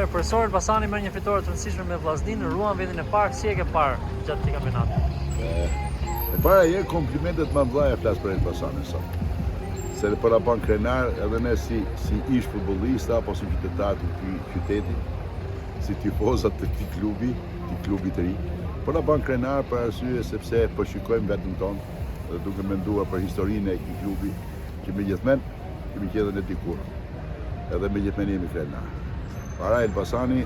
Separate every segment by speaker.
Speaker 1: Profesor Elbasani merr një fitore të rëndësishme me Vllaznin, ruan vendin e parë, si e ke parë gjatë këtij kampionati?
Speaker 2: E para je komplimentet më mëdha e flas për Elbasanin sot. Se për ta bën krenar edhe ne si ish futbollista apo si qytetar të këtij qyteti, si tifozat të këtij klubi të ri, për ta bën krenar për arsye sepse po shikojmë vetëm tonë dhe duke menduar për historinë e këtij klubi që megjithënë kemi qenë në dikur. Edhe megjithënë jemi krenar. Para Elbasani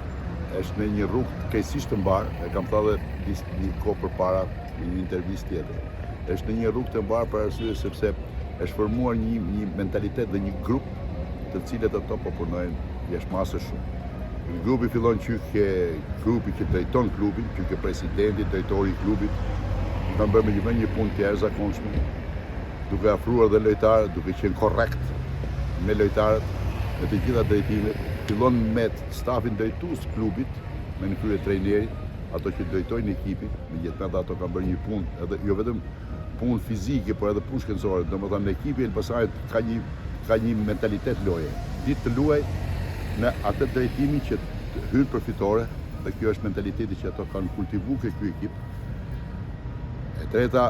Speaker 2: është në një rrugë keqësisht të mbarë, e kam thënë një kohë përpara në një intervistë tjetër. Është në një rrugë të mbarë për arsye sepse është formuar një mentalitet dhe një grup të cilët ato po punojnë jashtëmasë shumë. Grupi fillon që grupi që drejton klubin, që presidenti, drejtori i klubit, kanë bërë me një punë të jashtëzakonshme, duke afruar dhe lojtarët, duke qenë korrekt me lojtarët në të gjitha drejtimet. Fillon me stafin drejtues klubit, me në krye trejnerit, ato që drejtojnë ekipin, megjithatë ato kanë bërë një punë, edhe jo vetëm punë fizike, por edhe punë shkencore. Domethënë ekipi i Elbasanit ka një mentalitet loje. Ditë të luaj në atë drejtimin që hyn për fitore, dhe kjo është mentaliteti që ato kanë kultivuar ky ekip. E treta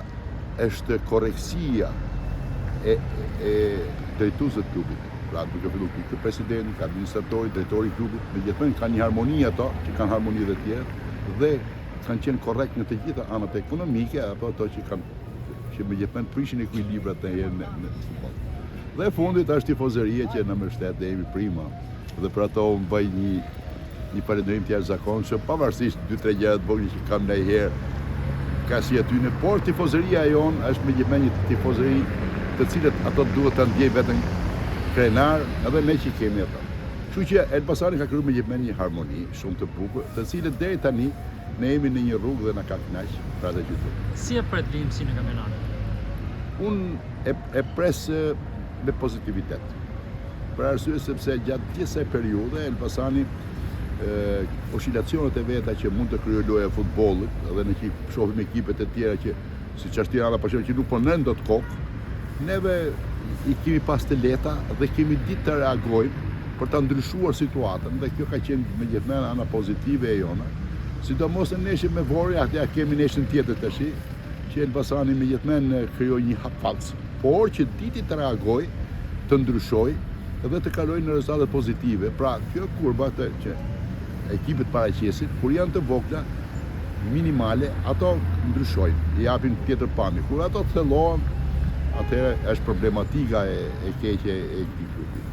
Speaker 2: është korrektësia e drejtuesve të klubit. Pra duke filluar ky presidenti, ka administratori, drejtori i klubit, megjithënë kanë një harmoni ato, që kanë harmoni dhe tjerë, dhe kanë qenë korrekt në të gjitha anët ekonomike, apo ato që megjithënë prishin ekuilibrat në futboll. Dhe e fundit është tifozëria që na mbështet dhe jemi prima. Dhe për ato unë bëj një falënderim të jashtëzakonshëm, pavarësisht 2-3 gjëra të vogla që kam ndonjëherë ka si aty në, por tifozëria jonë është megjithënë një tifozëri të cilët ato duhet ta ndjejnë vetëm krenar, edhe ne që kemi ato. Kështu që Elbasani ka krijuar megjithënë një harmoni shumë të bukur, të cilët deri tani ne jemi në një rrugë dhe na ka kënaqur për atë gjithë.
Speaker 1: Si e pret vimësinë në kampionat?
Speaker 2: Unë e pres me pozitivitet. Për arsye sepse gjatë gjithë kësaj periudhe Elbasani oscilacionet e veta që mund të krijojë loja e futbollit, edhe ne që shohim ekipet e tjera që siç është Tirana për shembull që nuk punojnë dot kokë, neve i kemi pas të leta dhe kemi ditë të reagojmë për të ndryshuar situatën dhe kjo ka qenë megjithënë ana pozitive e jona. Sidomos në neshin me Vorë, atje kemi neshin tjetër tash, që Elbasani megjithënë krijoi një hap falc, por që ditë të reagoj, të ndryshoj dhe të kalojë në rezultate pozitive. Pra, kjo kurba që ekipet paraqesin, kur janë të vogla, minimale, ato ndryshojnë, i japin tjetër pamje. Kur ato thellohen, atëherë është problematika e keqe e këtij klubi.